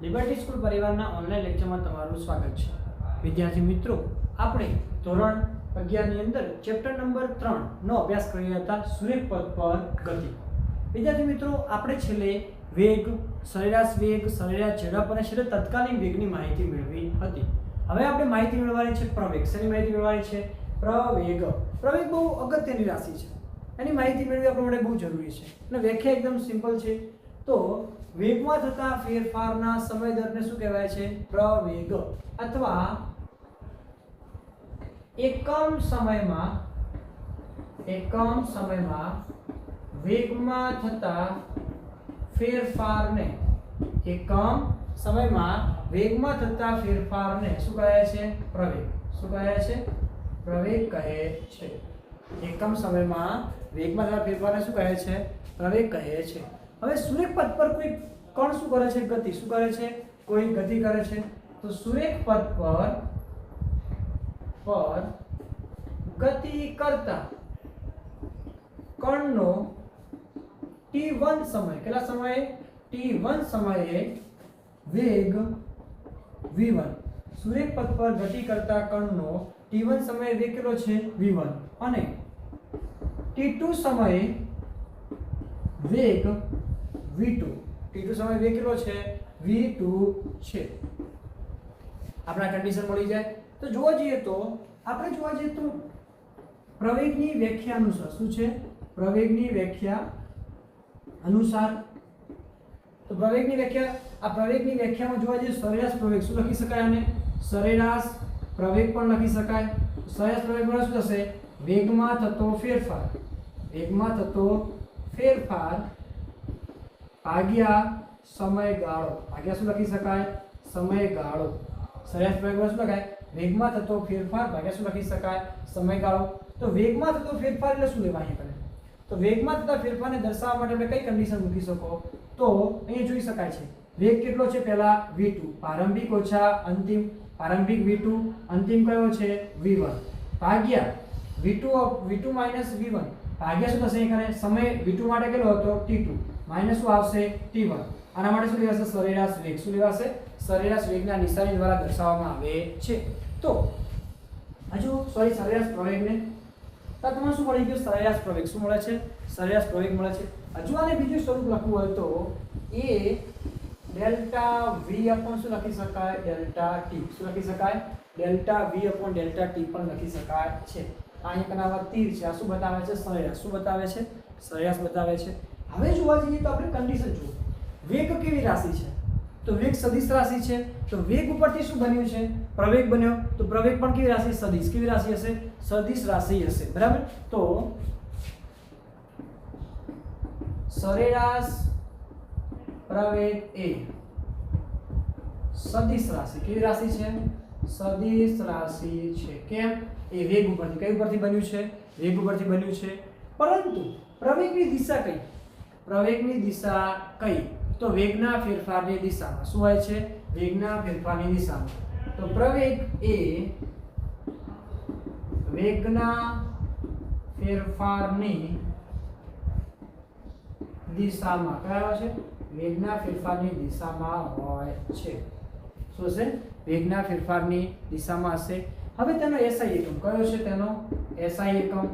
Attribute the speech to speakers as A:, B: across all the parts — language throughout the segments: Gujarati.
A: લિબર્ટી સ્કૂલ પરિવારના ઓનલાઈન લેક્ચરમાં તમારું સ્વાગત છે। વિદ્યાર્થી મિત્રો, આપણે ધોરણ 11 ની અંદર ચેપ્ટર નંબર 3 નો અભ્યાસ કરી રહ્યા હતા, સુરેખ પથ પર ગતિ। વિદ્યાર્થી મિત્રો, આપણે છેલ્લે વેગ, સરેરાશ ઝડપ અને છેલ્લે તત્કાલીન વેગની માહિતી મેળવી હતી। હવે આપણે માહિતી મેળવવાની છે પ્રવેગ। શેની માહિતી મેળવવાની છે? પ્રવેગ। પ્રવેગ બહુ અગત્યની રાશિ છે, એની માહિતી મેળવવી આપણા માટે બહુ જરૂરી છે અને વ્યાખ્યા એકદમ સિમ્પલ છે। તો વેગમાં થતા ફેરફારના સમય દરને શું કહેવાય છે? પ્રવેગ। અથવા એકમ સમયમાં વેગમાં થતા ફેરફારને શું કહે છે? પ્રવેગ। શું કહે છે? પ્રવેગ કહે છે। એકમ સમયમાં વેગમાં થતા ફેરફારને શું કહે છે? પ્રવેગ કહે છે। હવે સુરેખ પથ પર કોઈ કણ શું કરે છે? ગતિ। શું કરે છે? કોઈ ગતિ કરે છે। તો સુરેખ પથ પર ગતિ કરતા કણનો t1 સમય, કેટલા સમયે? t1 સમયે વેગ v1। સુરેખ પથ પર ગતિ કરતા કણનો t1 સમયે વેગ કેટલો છે? v1 અને t2 સમયે વેગ v2। t2 સમયે વેગ કેટલો છે? v2 છે। આપણા કન્ડિશન મળી જાય તો જોવા જઈએ તો પ્રવેગની વ્યાખ્યા અનુસાર શું છે? પ્રવેગની વ્યાખ્યા અનુસાર તો પ્રવેગની વ્યાખ્યામાં જોવા જઈએ સરેરાશ પ્રવેગ શું લખી શકાય? અને સરેરાશ પ્રવેગ પણ લખી શકાય। સરેરાશ પ્રવેગ શું થશે? વેગમાં થતો ફેરફાર ભાગ્યા સમયગાળો। ભાગ્યા શું લખી શકાય? સમયગાળો। સરેરાશ પ્રવેગમાં શું લખાય? વેગમાં થતો ફેરફાર ભાગ્યા શું લખી શકાય? સમયગાળો। તો વેગમાં થતો ફેરફાર એટલે શું લેવા અહીંયા કરે? તો વેગમાં થતા ફેરફારને દર્શાવવા માટે આપણે કઈ કન્ડિશન મૂકી શકો? તો અહીંયા જોઈ શકાય છે વેગ કેટલો છે? પહેલા v2 પ્રારંભિક ઓછા અંતિમ, પ્રારંભિક v2 અંતિમ કયો છે? v1 ભાગ્યા v2 માઈનસ v1 ભાગ્યા શું થશે? અહીંયા સમય v2 માટે કેટલો હતો? t2 માઈનસ શું આવશે? t1। આના માટે શું લેવાશે? સરેરાશ વેગ। શું લેવાશે? સરેરાશ વેગના નિશાની દ્વારા દર્શાવવામાં આવે છે। તો સરેરાશ પ્રવેગને તો તમને શું મળી ગયું? સરેરાશ પ્રવેગ શું મળે છે? સરેરાશ પ્રવેગ મળે છે। હજુ આને બીજું સ્વરૂપ લખવું હોય તો a ડેલ્ટા v અપોન શું લખી શકાય? Delta t। શું લખી શકાય? Delta v upon delta t પણ લખી શકાય છે। અહીં કનાવા તીર છે, આ શું બતાવે છે? સરેરાશ। શું બતાવે છે? સરેરાશ બતાવે છે। હવે જોવા જઈએ તો આપણે કન્ડિશન જુઓ, વેગ કેવી રાશિ છે? તો વેગ સદિશ રાશિ છે। તો વેગ ઉપરથી શું બન્યું છે? પ્રવેગ બન્યો। તો પ્રવેગ પણ કેવી રાશિ? સદિશ। કેવી રાશિ હશે? સદિશ રાશિ હશે, બરાબર। તો સરેરાશ પ્રવેગ એ સદિશ રાશિ। કેવી રાશિ છે? સદિશ રાશિ છે। કેમ? એ વેગ ઉપરથી, કઈ ઉપરથી બન્યું છે? વેગ ઉપરથી બન્યું છે। પરંતુ પ્રવેગની દિશા કઈ? પ્રવેગની દિશા કઈ? તો વેગના ફેરફારની દિશામાં। શું હોય છે? વેગના ફેરફારની દિશામાં। તો પ્રવેગ એ વેગના ફેરફારની દિશામાં કયો છે? વેગના ફેરફારની દિશામાં હોય છે। શું છે? વેગના ફેરફારની દિશામાં હશે। હવે તેનો એસઆઈ એકમ કયો છે? તેનો એસઆઈ એકમ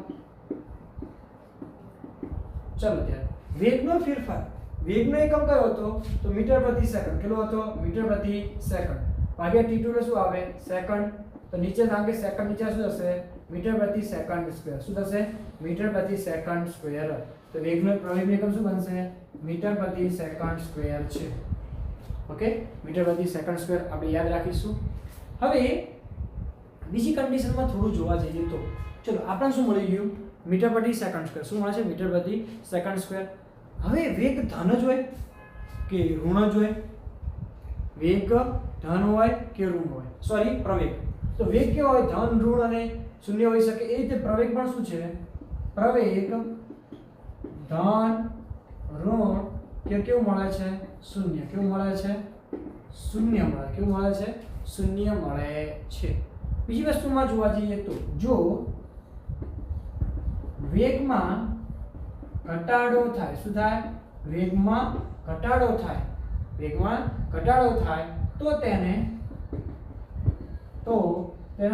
A: ચલો ત્યારે વેગનો ફેરફાર, વેગનો એકમ કયો હતો? તો મીટર પ્રતિ સેકન્ડ। કેટલો હતો? મીટર પ્રતિ સેકન્ડ ભાગ્યા t2 એટલે શું આવે? સેકન્ડ। તો નીચે ધાંગે સેકન્ડ, નીચે શું થશે? મીટર પ્રતિ સેકન્ડ સ્ક્વેર। શું થશે? મીટર પ્રતિ સેકન્ડ સ્ક્વેર। તો પ્રવેગનો એકમ શું બનશે? મીટર પ્રતિ સેકન્ડ સ્ક્વેર છે। ઓકે, મીટર પ્રતિ સેકન્ડ સ્ક્વેર આપણે યાદ રાખીશું। હવે બીજી કન્ડિશનમાં થોડું જોવા જઈએ તો ચલો આપણને શું મળી ગયું? મીટર પ્રતિ સેકન્ડ સ્ક્વેર। શું મળે છે? મીટર પ્રતિ સેકન્ડ સ્ક્વેર। હવે વેગ ધન જ હોય કે ઋણ જ હોય? વેગ ધન હોય કે ઋણ હોય? સોરી, પ્રવેગ તો વેગ કેવો હોય? ધન, ઋણ અને શૂન્ય હોઈ શકે। એ રીતે પ્રવેગ પણ શું છે? પ્રવેગ ધન, ઋણ કે કેવું મળે છે? શૂન્ય। કેવું મળે છે? શૂન્ય મળે। કેવું મળે છે? શૂન્ય મળે છે। બીજી વસ્તુમાં જોવા જઈએ તો જો વેગમાં ઘટાડો થાય, શું થાય? વેગમાં ઘટાડો થાય વેગમાં ઘટાડો થાય તો તેને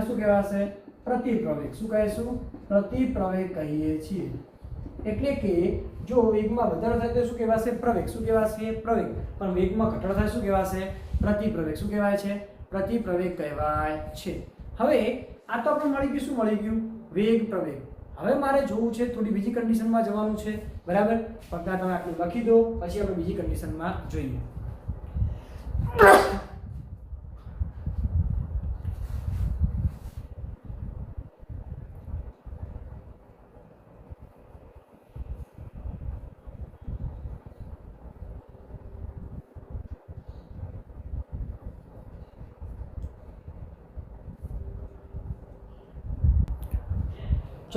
A: શું કહેવાશે? પ્રતિપ્રવેગ. શું કહીશું? પ્રતિપ્રવેગ કહીએ છીએ. એટલે કે જો વેગમાં વધારો થાય તો શું કહેવાશે? પ્રવેગ. શું કહેવાશે? પ્રવેગ. પણ વેગમાં ઘટાડો થાય શું કહેવાશે? પ્રતિપ્રવેગ. શું કહેવાય છે? પ્રતિપ્રવેગ કહેવાય છે. હવે આ તો આપણે મળી ગયું. શું મળી ગયું? વેગ પ્રવેગ. હવે મારે જોવું છે, થોડી બીજી કન્ડિશનમાં જવાનું છે, બરાબર? ફક્ત તમે આટલું લખી દો, પછી આપણે બીજી કન્ડિશનમાં જોઈએ.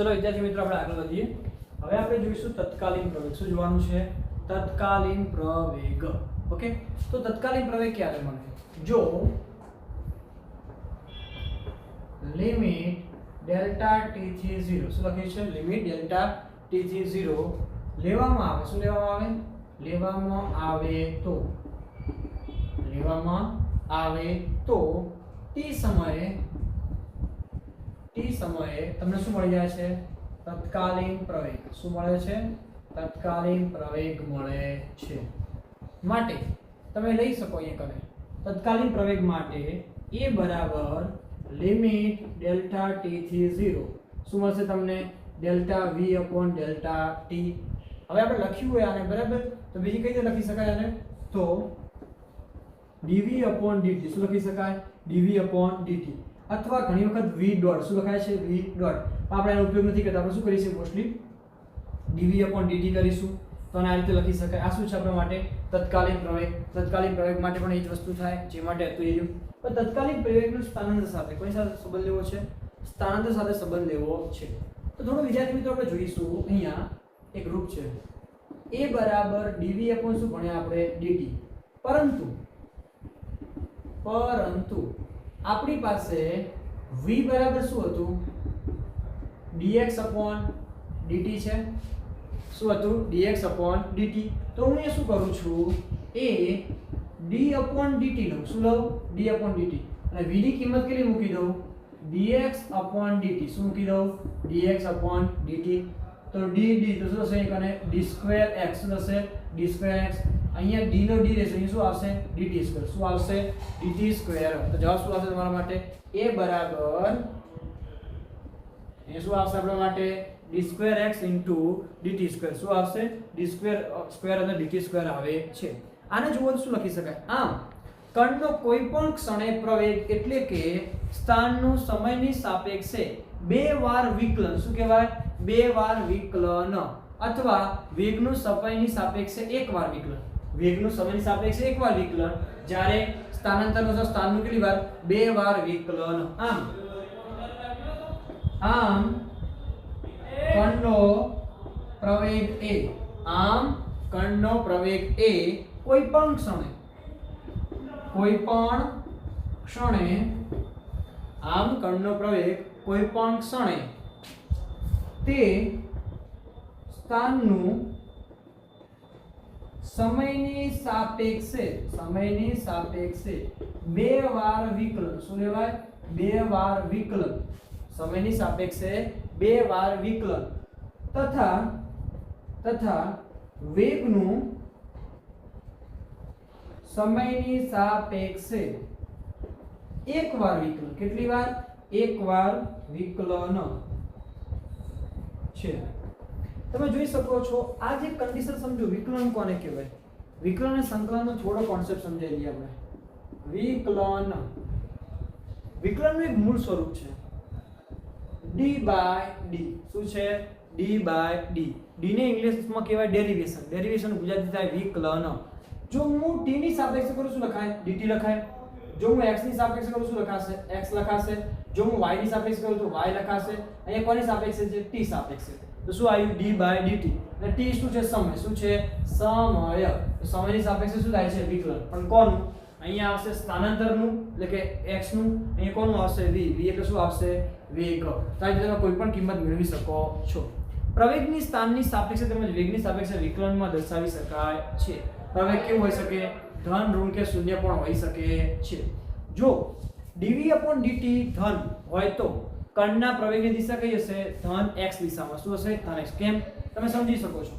A: ચલો વિદ્યાર્થી મિત્રો, આપણે આગળ વધીએ. હવે આપણે જોઈશું તત્કાલીન પ્રવેગ. શું જોવાનું છે? તત્કાલીન પ્રવેગ. ઓકે, તો તત્કાલીન પ્રવેગ ક્યારે મળે? જો લિમિટ ડેલ્ટા ટી થી 0. શું લખ્યું છે? લિમિટ ડેલ્ટા ટી થી 0 લેવામાં આવે. શું લેવામાં આવે? લેવામાં આવે તો ટી સમયે તમને શું મળી જાય છે? તત્કાલીન પ્રવેગ. શું મળે છે? તત્કાલીન પ્રવેગ મળે છે. માટે તમે લઈ શકો અહીંયા કરે તત્કાલીન પ્રવેગ માટે a બરાબર લિમિટ ડેલ્ટા t થી 0. શું મળશે તમને? Delta v upon delta t. હવે આપણે લખ્યું હોય આને, બરાબર, તો બીજી કઈ રીતે લખી શકાય આને? તો dv upon dt. શું લખી શકાય? dv upon dt. અથવા ઘણી વખત v ડોટ. શું લખાય છે? v dot. આપણે એનો ઉપયોગ નથી કરતા. આપણે શું કરીશું? મોસ્ટલી dv upon dt કરીશું. તો આને આ રીતે લખી શકાય. આ શું છે આપણા માટે? તત્કાલીન પ્રવેગ. તત્કાલીન પ્રવેગ માટે પણ એ જ વસ્તુ થાય જે માટે હતું એ રહ્યું. પણ તત્કાલીન પ્રવેગનું સ્થાનાંતર સાથે કોઈ સાથે સંબંધ લેવો છે? સ્થાનાંતર સાથે સંબંધ લેવો છે. તો થોડું વિદ્યાર્થી મિત્રો આપણે જોઈશું. અહીંયા એક રૂપ છે a બરાબર dv upon શું ભણ્યા આપણે? dt. પરંતુ આપણી પાસે v બરાબર શું હતું? dx upon dt છે. શું હતું? dx upon dt. તો હું એ શું કરું છું? a d upon dt લઉં. શું લઉં? d upon dt. અને v ની કિંમત કેટલી મૂકી દઉં? dx upon dt. શું મૂકી દઉં? dx upon dt. તો d તો શું થશે? અને d square x. શું થશે? d square x. અહીંયા d નો d રહેશે. અહીં શું આવશે? dt square. શું આવશે? dt square. તો જવાબ શું આવશે તમારા માટે? a બરાબર એ શું આવશે આપણા માટે? d square x into dt square. શું આવશે? d square અને dt square આવે છે. આને જુઓ તો શું લખી શકાય? આમ કણનો કોઈ પણ ક્ષણે પ્રવેગ એટલે કે સ્થાનનું સમયની સાપેક્ષે બે વાર વિકલન. શું કહેવાય? બે વાર વિકલન. અથવા વેગનું સમયની સાપેક્ષે એક વાર વિકલન. વેગનું સમયની સાપેક્ષે એક વાર વિકલન. જ્યારે સ્થાનાંતરનો સ્થાનનું કેટલી વાર? બે વાર વિકલન. આમ કણનો પ્રવેગ એ કોઈ પણ ક્ષણે તે સ્થાનનું સમયની સાપેક્ષે બે વાર વિકલન. શું લેવાય? બે વાર વિકલન. સમયની સાપેક્ષે બે વાર વિકલન તથા વેગનું સમયની સાપેક્ષે એક વાર વિકલન. કેટલી વાર? એક વાર વિકલન છે. તમે જોઈ શકો છો આ જે કન્ડિશન સમજો. વિકલન કોને કહેવાય? વિકલન અને સંકલનનો થોડો કોન્સેપ્ટ સમજાવી લઈએ આપણે. વિકલનનું એક મૂળ સ્વરૂપ છે d by d. શું છે? d by d. d ને ઇંગ્લિશમાં કહેવાય ડેરિવેશન. ડેરિવેશન ગુજરાતી થાય વિકલન. જો હું t ની સાપેક્ષે કરું શું લખાય? dt લખાય. જો હું x ની સાપેક્ષે કરું શું લખાશે? x લખાશે. જો હું y ની સાપેક્ષે કરું તો y લખાશે. અહીંયા કોની સાપેક્ષે છે? t સાપેક્ષે. તો શું આવ્યું? d by dt. અને t શું છે? સમય. શું છે? સમય. તો સમયની સાપેક્ષે શું થાય છે? વિકલન. પણ કોનું? અહીંયા આવશે સ્થાનાંતરનું એટલે કે x નું. અહીંયા કોનું આવશે? v. v એટલે શું આવશે? વેગ. તો આ રીતે તમે કોઈ પણ કિંમત મેળવી શકો છો. પ્રવેગની સ્થાનની સાપેક્ષે તેમજ વેગની સાપેક્ષે વિકલનમાં દર્શાવી શકાય છે. પ્રવેગ કેવું હોઈ શકે? ધન ઋણ કે શૂન્ય પણ હોઈ શકે છે. જો dv/dt ધન હોય તો કણના પ્રવેગની દિશા કઈ હશે? ધન x દિશામાં. શું હશે? ધન x. કેમ? તમે સમજી શકો છો.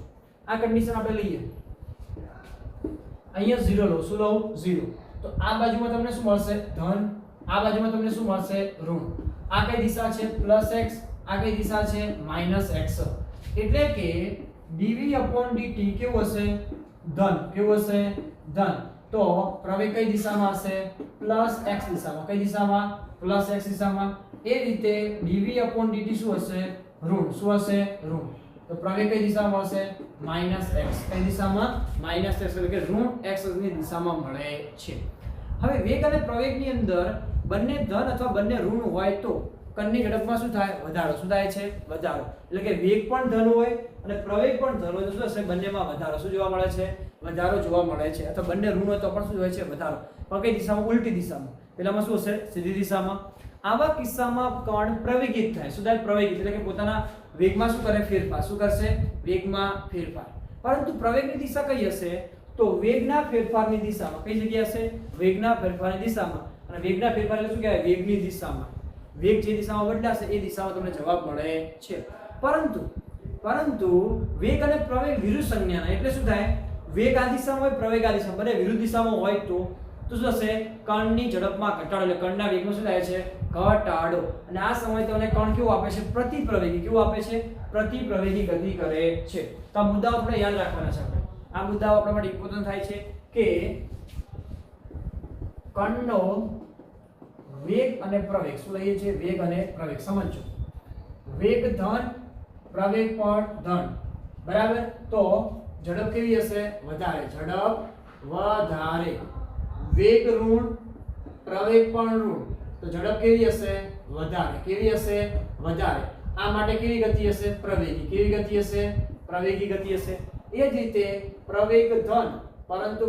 A: આ કન્ડિશન આપણે લઈએ, અહીંયા 0 લો. શું લઉં? 0. તો આ બાજુમાં તમને શું મળશે? ધન. આ બાજુમાં તમને શું મળશે? ઋણ. આ કઈ દિશા છે? +x. આ કઈ દિશા છે? -x. એટલે કે dv/dt કેવું હશે? ધન. કેવું હશે? ધન. તો પ્રવેગ કઈ દિશામાં હશે? +x દિશામાં. કઈ દિશામાં? +x દિશામાં. એ રીતે dv/dt શું હશે? ઋણ. શું હશે? ઋણ. તો પ્રવેગ કઈ દિશામાં હશે? -x. કઈ દિશામાં? -x એટલે કે ઋણ x ની દિશામાં મળે છે. હવે વેગ અને પ્રવેગની અંદર બંને ધન અથવા બંને ઋણ હોય તો કણની ઝડપમાં શું થાય? વધારો. શું થાય છે? વધારો. એટલે કે વેગ પણ ધન હોય અને પ્રવેગ પણ ધન હોય તો શું હશે? બંનેમાં વધારો. શું જોવા મળે છે? વધારો જોવા મળે છે. અથવા બંને ઋણ હોય તો પણ શું હોય છે? વધારો. પણ કઈ દિશામાં? ઉલટી દિશામાં. પેલામાં શું હશે? સીધી દિશામાં. આવા કિસ્સામાં કણ પ્રવેગિત થાય. શું થાય? પ્રવેગિત એટલે કે પોતાના વેગમાં શું કરે? ફેરફાર. શું કરશે? વેગમાં ફેરફાર. પરંતુ પ્રવેગની દિશા કઈ હશે? તો વેગના ફેરફારની દિશામાં. કઈ જગ્યાએ હશે? વેગના ફેરફારની દિશામાં. અને વેગના ફેરફાર એટલે શું કહેવાય? વેગની દિશામાં. વેગ જે દિશામાં બદલાશે એ દિશામાં તમને જવાબ મળે છે. પરંતુ વેગ અને પ્રવેગ વિરુદ્ધ સંજ્ઞાના. એટલે શું થાય? વેગ આ દિશામાં હોય, પ્રવેગ આ દિશામાં, બંને વિરુદ્ધ દિશામાં હોય તો શું થશે? કણની ઝડપમાં ઘટાડો. એટલે કણના વેગમાં શું થાય છે? ઘટાડો. અને આ સમયે તમને કણ કેવું આપે છે? પ્રતિપ્રવેગી. કેવું આપે છે? પ્રતિપ્રવેગી ગતિ કરે છે. તો આ મુદ્દાઓ આપણે યાદ રાખવાના છે. આ મુદ્દાઓ આપણા માટે ઇમ્પોર્ટન્ટ થાય છે કે કણનો વેગ અને પ્રવેગ. શું લઈએ છીએ? વેગ અને પ્રવેગ. સમજો. વેગ ધન, પ્રવેગ પણ ધન. બરાબર? તો ઝડપ કેવી હશે? વધારે. ઝડપ વધારે. વેગ ઋણ, પ્રવેગ પણ ઋણ. તો ઝડપ કેવી હશે? વધારે. કેવી હશે? વધારે. આ માટે કેવી ગતિ હશે? પ્રવેગી. કેવી ગતિ હશે? પ્રવેગી ગતિ હશે. એ જ રીતે પ્રવેગ ધન પરંતુ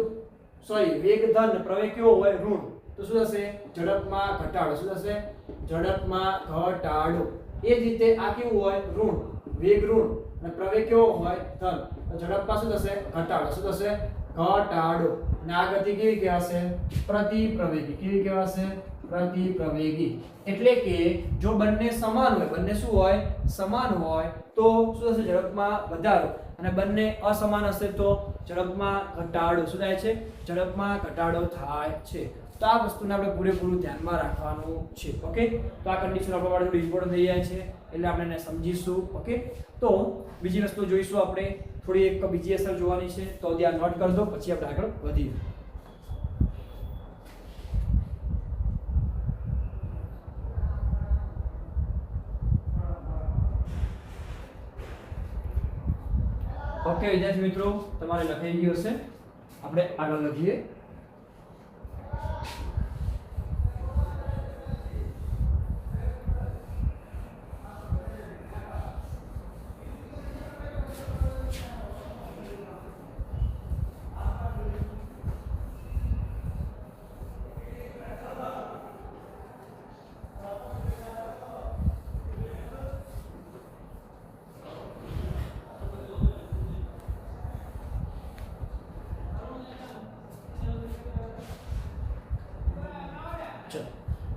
A: વેગ ધન, પ્રવેગ કેવો હોય? ઋણ. તો શું થશે? ઝડપમાં ઘટાડો. શું થશે? ઝડપમાં ઘટાડો. એ જ રીતે આ કેવું હોય? ઋણ. વેગ ઋણ અને પ્રવેગ કેવો હોય? ધન. તો ઝડપમાં શું થશે? ઘટાડો. શું થશે? ઘટાડો. અને આ ગતિ કેવી કહેવાશે? પ્રતિપ્રવેગી. કેવી કહેવાશે? પ્રતિપ્રવેગી. એટલે કે જો બંને સમાન હોય, બંને શું હોય? સમાન હોય તો શું થશે? ઝડપમાં વધારો. અને બંને અસમાન હશે તો ઝડપમાં ઘટાડો. શું થાય છે? ઝડપમાં ઘટાડો થાય છે. તો આ વસ્તુને આપણે પૂરેપૂરું ધ્યાનમાં રાખવાનું છે. ઓકે? તો આ કન્ડિશન આપણા માટે થોડી ઇમ્પોર્ટન્ટ થઈ જાય છે એટલે આપણે એને સમજીશું. ઓકે? તો બીજી વસ્તુ જોઈશું આપણે. થોડી એક બીજી અસર જોવાની છે તો ધ્યાન નોટ કરી દો, પછી આપણે આગળ વધીએ. ઓકે વિદ્યાર્થી મિત્રો, તમારે લખાઈ ગયું હશે. આપણે આગળ લખીએ.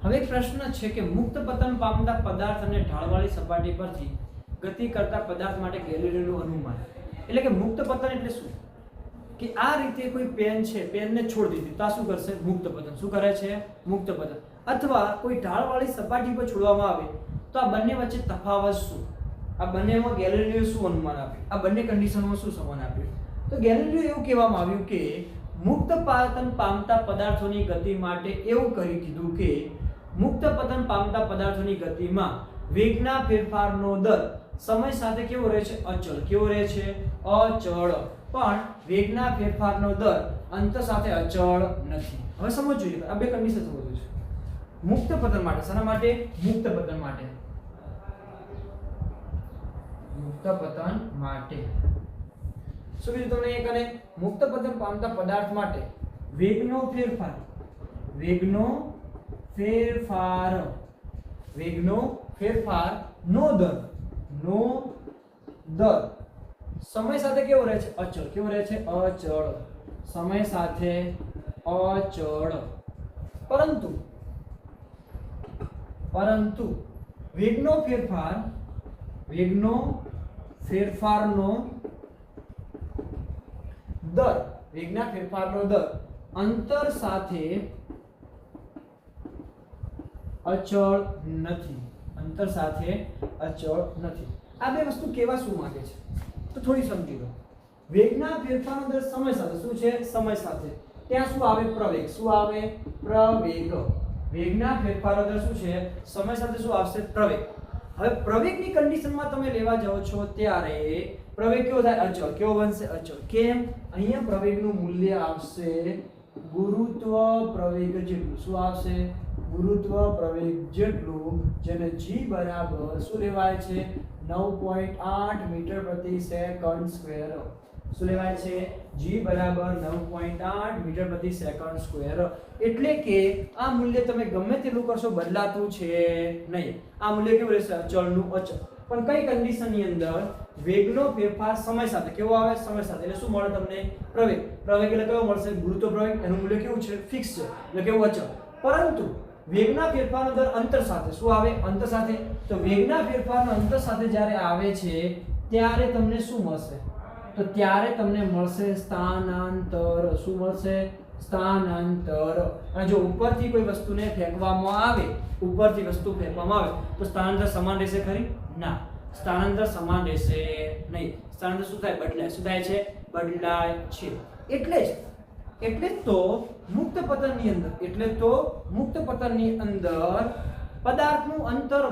A: હવે એક પ્રશ્ન છે કે મુક્ત પતન પામતા પદાર્થ અને ઢાળવાળી સપાટી પરથી ગતિ કરતા પદાર્થ માટે ગેલિલીનું અનુમાન. એટલે કે મુક્ત પતન એટલે શું? કે આ રીતે કોઈ પેન છે, પેનને છોડી દીધી તો આ શું કરશે? મુક્ત પતન. શું કરે છે? મુક્ત પતન. અથવા કોઈ ઢાળવાળી સપાટી પર છોડવામાં આવે તો આ બંને વચ્ચે તફાવત શું? આ બંનેમાં ગેલિલીએ શું અનુમાન આપ્યું? આ બંને કન્ડિશનમાં શું સમાન આપ્યું? તો ગેલિલીએ એવું કહેવામાં આવ્યું કે મુક્ત પતન પામતા પદાર્થોની ગતિ માટે એવું કહી દીધું કે મુક્ત પતન પામતા પદાર્થોની ગતિમાં વેગના ફેરફારનો દર સમય સાથે કેવો રહે છે? અચળ. કેવો રહે છે? અચળ. પણ વેગના ફેરફારનો દર અંત સાથે અચળ નથી. હવે સમજવું જોઈએ. આ બે કન્ડિશન સમજવું છે. મુક્ત પતન માટે. શાના માટે? મુક્ત પતન માટે. મુક્ત પતન માટે શું કીધું તમને? એક અને મુક્ત પતન પામતા પદાર્થ માટે વેગનો ફેરફાર. વેગનો ફેરફાર નો દર સમય સાથે કેવો રહે છે? અચળ. કેવો રહે છે? અચળ. સમય સાથે અચળ. પરંતુ પરંતુ વેગનો ફેરફારનો દર, વેગના ફેરફારનો દર અંતર સાથે અચળ નથી. અંતર સાથે અચળ નથી. આ બે વસ્તુ કેવા શું માંગે છે તો થોડી સમજી લો. વેગના ફેરફારનો દર સમય સાથે શું છે? સમય સાથે. ત્યાં શું આવે? પ્રવેગ. શું આવે? પ્રવેગ. વેગના ફેરફારનો દર શું છે? સમય સાથે શું આવશે? પ્રવેગ. હવે પ્રવેગની કન્ડિશનમાં તમે લેવા જાઓ છો ત્યારે પ્રવેગ કેવો થાય? અચળ. કેવો બનશે? અચળ. કેમ? અહીંયા પ્રવેગનું મૂલ્ય આવશે ગુરુત્વ પ્રવેગ જેટલું. શું આવશે? ગુરુત્વ પ્રવેગ જેટલું, જેને g બરાબર શું લેવાય છે? 9.8 મીટર પ્રતિ સેકન્ડ સ્ક્વેર. શું લેવાય છે? g બરાબર 9.8 મીટર પ્રતિ સેકન્ડ સ્ક્વેર. એટલે કે આ મૂલ્ય તમે ગમે તેટલું કરશો બદલાતું છે નહીં. આ મૂલ્ય કેવું રહેશે? અચળનું અચળ. પણ કઈ કન્ડિશનની અંદર? વેગનો ફેરફાર સમય સાથે કેવો આવે? સમય સાથે. એટલે શું મળે તમને? પ્રવેગ. પ્રવેગ એટલે કેવો મળશે? ગુરુત્વ પ્રવેગ. એનું મૂલ્ય કેવું છે? ફિક્સ છે. એટલે કેવું? અચળ. પરંતુ વેગના ફેરફારનો દર અંતર સાથે શું આવે? અંતર સાથે. તો વેગના ફેરફારનો અંતર સાથે જ્યારે આવે છે ત્યારે તમને શું મળશે? તો ત્યારે તમને મળશે સ્થાનાંતર. શું મળશે? સ્થાનાંતર. અને જો ઉપરથી કોઈ વસ્તુને ફેંકવામાં આવે, ઉપરથી વસ્તુ ફેંકવામાં આવે તો સ્થાનાંતર સમાન રહેશે ખરી? ના, સ્થાનાંતર સમાન રહેશે નહીં. સ્થાનાંતર શું થાય? બદલાય. શું થાય છે? બદલાય છે. એટલે જ તો મુક્ત પતનની અંદર પદાર્થનું અંતર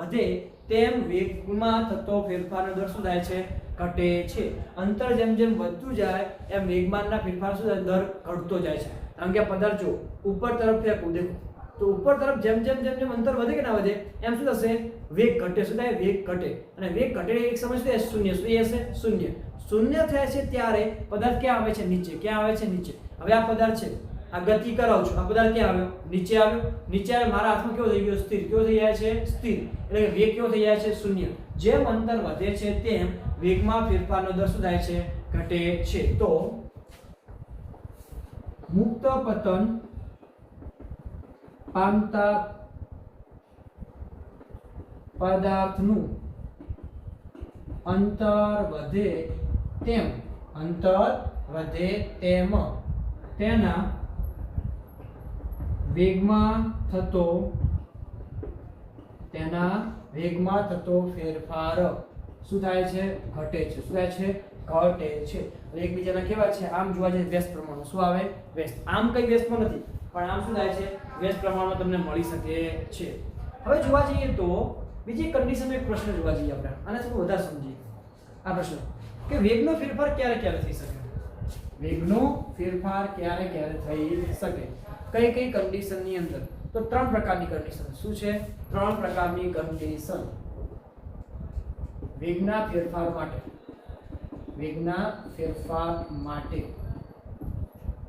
A: વધે તેમ વેગમાં થતો ફેરફારનો દર શું થાય છે? ઘટે છે. અંતર જેમ જેમ વધતું જાય એમ વેગમાનના ફેરફાર શું થાય? દર ઘટતો જાય છે. કારણ કે આ પદાર્થ જો ઉપર તરફ ફેંકું, દેખો તો ઉપર તરફ જેમ જેમ અંતર વધે કે ના વધે એમ શું થશે? વેગ ઘટે. શું થાય? વેગ ઘટે. અને વેગ ઘટે એક સમય શું થાય? શૂન્ય. શું હશે? શૂન્ય. શૂન્ય થાય છે ત્યારે પદાર્થ ક્યાં આવે છે? નીચે. ક્યાં આવે છે? નીચે. હવે આ પદાર્થ છે, આ ગતિ કરાવું છું, આ પદાર્થ ક્યાં આવ્યો? નીચે આવ્યો. નીચે આવે મારા હાથમાં કેવો થઈ ગયો? સ્થિર. કેવો થઈ જાય છે? સ્થિર. એટલે કે વેગ કેવો થઈ જાય છે? શૂન્ય. જેમ અંતર વધે છે તેમ વેગમાં ફેરફારનો દર શું થાય છે? ઘટે છે. તો મુક્ત પતન પામતા પદાર્થનું અંતર વધે તેમ તેના વેગમાં થતો ફેરફાર શું થાય છે? ઘટે છે. શું થાય છે? ઘટે છે. એકબીજાના કેવા છે? આમ જોવા જઈએ વ્યસ્ત પ્રમાણમાં. શું આવે? વ્યસ્ત. આમ કઈ વ્યસ્તમાં નથી, પણ આમ શું થાય છે? વ્યસ્ત પ્રમાણમાં તમને મળી શકે છે. હવે જોવા જઈએ તો બીજી કન્ડિશનમાં એક પ્રશ્ન જોવા જઈએ આપણે. આને થોડું વધારે સમજીએ. આ પ્રશ્ન કે વેગનો ફેરફાર ક્યારે ક્યારે થઈ શકે? વેગનો ફેરફાર ક્યારે ક્યારે થઈ શકે? કઈ કઈ કન્ડિશનની અંદર? તો ત્રણ પ્રકારની કન્ડિશન. શું છે? ત્રણ પ્રકારની કન્ડિશન વેગના ફેરફાર માટે.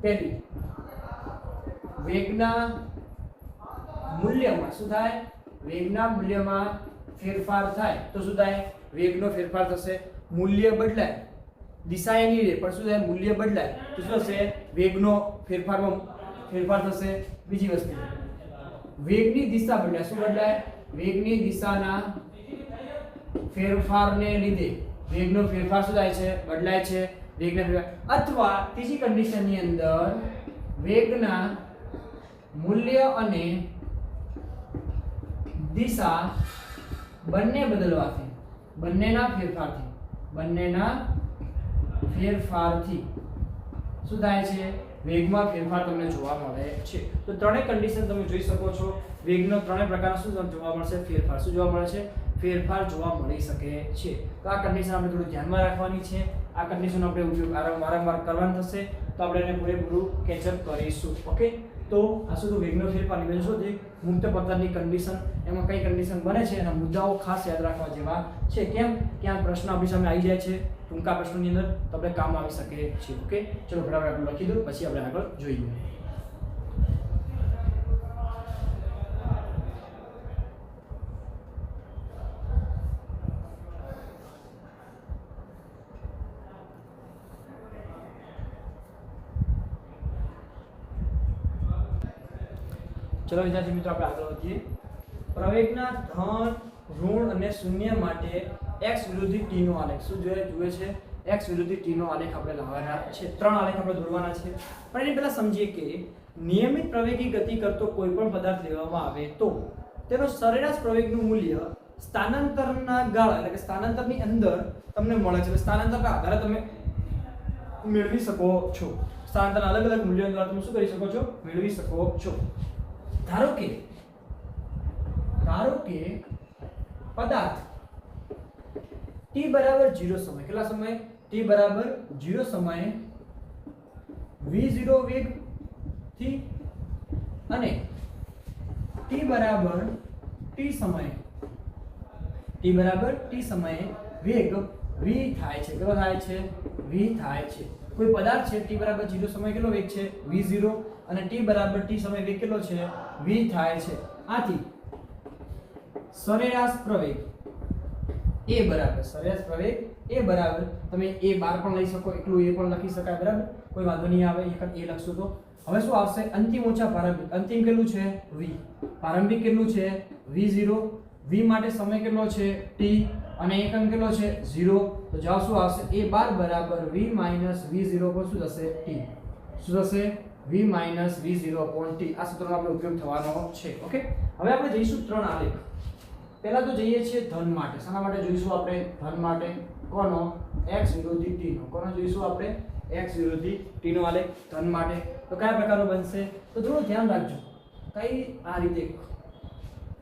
A: પહેલી, વેગના મૂલ્યમાં શું થાય? વેગના મૂલ્યમાં ફેરફાર થાય તો શું થાય? વેગનો ફેરફાર થશે. મૂલ્ય બદલાય, દિશા એની રહે પણ શું થાય? મૂલ્ય બદલાય તો શું થશે? વેગનો ફેરફાર થશે. બીજી વસ્તુ, વેગની દિશા બદલાય. શું બદલાય? વેગની દિશાના ફેરફારને લીધે વેગનો ફેરફાર શું થાય છે? બદલાય છે. વેગના ફેરફાર. અથવા ત્રીજી કન્ડિશનની અંદર વેગના મૂલ્ય અને દિશા બંને બદલવાથી, બંનેના ફેરફારથી શું થાય છે? વેગમાં ફેરફાર તમને જોવા મળે છે. તો ત્રણેય કન્ડિશન તમે જોઈ શકો છો. વેગનો ત્રણેય પ્રકારના શું જોવા મળશે? ફેરફાર. શું જોવા મળે છે? ફેરફાર જોવા મળી શકે છે. તો આ કન્ડિશન આપણે થોડું ધ્યાનમાં રાખવાની છે. આ કન્ડિશન આપણે ઉપયોગ વારંવાર કરવાનો થશે તો આપણે એને પૂરેપૂરું કેચઅપ કરીશું. ઓકે, તો આ શું વેગનો ફેરફાર નિવેદન શોધી મુક્ત પતનની કન્ડિશન, એમાં કઈ કન્ડિશન બને છે એના મુદ્દાઓ ખાસ યાદ રાખવા જેવા છે. કેમ? કે આ પ્રશ્ન આપણી સામે આવી જાય છે ટૂંકા પ્રશ્નોની અંદર, તો આપણે કામ આવી શકે છે. ઓકે, ચલો ફટાફટ આપણે લખી દો, પછી આપણે આગળ જોઈએ. ચલો વિદ્યાર્થી મિત્રો આપણે આગળ વધીએ. પ્રવેગના ધન, ઋણ અને શૂન્ય માટે x વિરુદ્ધ t નો આલેખ શું જુએ છે? x વિરુદ્ધ t નો આલેખ આપણે લાવવાના છે. 3 આલેખ આપણે દોરવાના છે. પણ એની પહેલા સમજીએ કે નિયમિત પ્રવેગી ગતિ કરતો કોઈ પણ પદાર્થ લેવામાં આવે તો તેનો સરેરાશ પ્રવેગનું મૂલ્ય સ્થાનાંતરના ગાળા એટલે કે સ્થાનાંતરની અંદર તમને મળે છે. સ્થાનાંતરના આધારે તમે મેળવી શકો છો. સ્થાનાંતરના અલગ અલગ મૂલ્યો દ્વારા તમે શું કરી શકો છો? મેળવી શકો છો. ધારો કે પદાર્થ t બરાબર 0 સમય કેટલા સમય? t બરાબર 0 સમયે v0 વેગ થી અને t બરાબર t સમયે વેગ v થાય છે. કેટલો થાય છે? v થાય છે. કોઈ પદાર્થ છે t બરાબર 0 સમયે કેટલો વેગ છે? v0 અને t બરાબર t સમયે વેગ કેટલો છે? v થાય છે. આથી સરેરાશ પ્રવેગ a બરાબર તમે a બાર પણ લઈ શકો, એટલું a પણ લખી શકાય, બરાબર, કોઈ વાંધો નહીં આવે. એક a લખશું તો હવે શું આવશે? અંતિમ ઓછા પ્રારંભિક. અંતિમ કેટલું છે? v. પ્રારંભિક કેટલું છે? v0. v માટે સમય કેટલો છે? t અને એકમ કેટલો છે? 0. તો જવાબ શું આવશે? a બાર બરાબર v v0 પર શું થશે? t. શું થશે? v v0 t. આ સૂત્રનો આપણે ઉપયોગ થવાનો છે. ઓકે, હવે આપણે જઈશું 3 આલેખ. પહેલા તો જઈએ છીએ ધન માટે. શાના માટે જોઈશું આપણે? ધન માટે. કોનો? x વિરુદ્ધ t નો. કોનો જોઈશું આપણે? x વિરુદ્ધ t નો આલેખ ધન માટે. તો કયા પ્રકારનો બનશે? તો થોડું ધ્યાન રાખજો. કઈ આ રીતે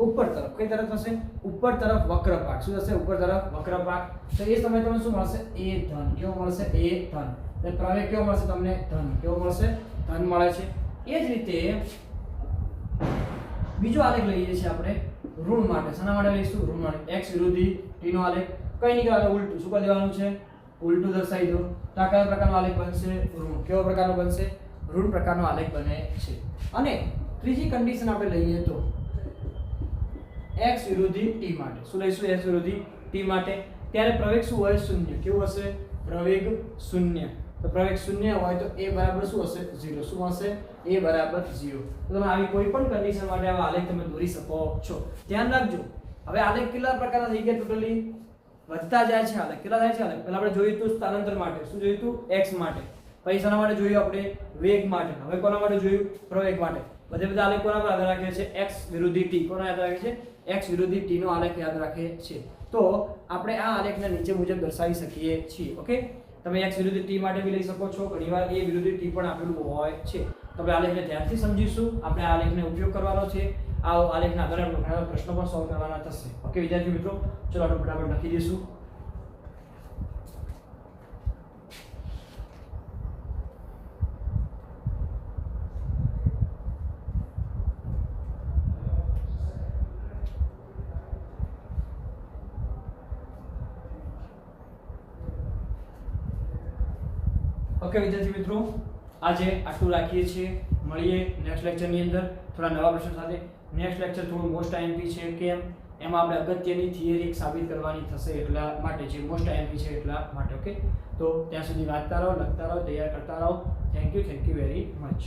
A: ઉપર તરફ. કઈ તરફ થશે? ઉપર તરફ વક્ર ભાગ. શું થશે? ઉપર તરફ વક્ર ભાગ. તો એ સમયે તમને શું મળશે? a ધન. કેવો મળશે? a ધન. એટલે પ્રવેગ કેવો મળશે તમને? ધન. કેવો મળશે? ધન મળે છે. એ જ રીતે બીજો આલેખ લઈએ છીએ આપણે ઋણ માટે. શાના માટે લઈશું? ઋણ માટે. x વિરુદ્ધ t નો આલેખ. કઈ નહીં કહેવાનું, ઉલટું. શું કરી દેવાનું છે? ઉલટું દર્શાવી દો. તો આ કયા પ્રકારનો આલેખ બનશે? ઋણ. કેવો પ્રકારનો બનશે? ઋણ પ્રકારનો આલેખ બને છે. અને ત્રીજી કન્ડિશન આપણે લઈએ તો x વિરુદ્ધ t માટે. શું લઈશું? x વિરુદ્ધ t માટે. ત્યારે પ્રવેગ શું હોય? શૂન્ય. કેવું હશે? પ્રવેગ શૂન્ય. તો પ્રવેગ શૂન્ય હોય તો a બરાબર શું હશે? 0. શું હશે? a બરાબર 0. તો તમે આવી કોઈ પણ કન્ડિશન માટે આવા આલેખ તમે દોરી શકો છો. ધ્યાન રાખજો. હવે આલેખ કેટલા પ્રકારના થઈ ગયા? ટોટલી વધતા જાય છે આલેખ. કેટલા થાય છે આલેખ? પહેલા આપણે જોયું હતું સ્થાનાંતર માટે. શું જોયું હતું? x માટે. પછી શાના માટે જોયું આપણે? વેગ માટે. હવે કોના માટે જોયું? પ્રવેગ માટે. બધા આલેખ કોના પર આધાર રાખે છે? x વિરુદ્ધ t. કોના આધાર રાખે છે? x વિરુદ્ધ t નો આલેખ યાદ રાખે છે. તો આપણે આ આલેખને નીચે મુજબ દર્શાવી શકીએ છીએ. ઓકે, તમે x વિરુદ્ધ t માટે બી લઈ શકો છો. ઘણીવાર a વિરુદ્ધ t પણ આપેલું હોય છે. તો આપણે આલેખને ધ્યાનથી સમજીશું. આપણે આ આલેખને ઉપયોગ કરવાનો છે. આ આલેખના આધારે આપણે ઘણા પ્રશ્નો પણ સોલ્વ કરવાના થશે. ઓકે વિદ્યાર્થી મિત્રો, ચલો આપણે ફટાફટ લખી દઈશું. ઓકે વિદ્યાર્થી મિત્રો, આજે આટલું રાખીએ છીએ. મળીએ નેક્સ્ટ લેક્ચરની અંદર થોડા નવા પ્રશ્નો સાથે. નેક્સ્ટ લેક્ચર થોડું મોસ્ટ આઈએમપી છે. કેમ? એમાં આપણે અગત્યની થિયરી સાબિત કરવાની થશે એટલા માટે. જે મોસ્ટ આઈએમપી છે એટલા માટે. ઓકે, તો ત્યાં સુધી વાંચતા રહો, લખતા રહો, તૈયાર કરતા રહો. Thank you very much.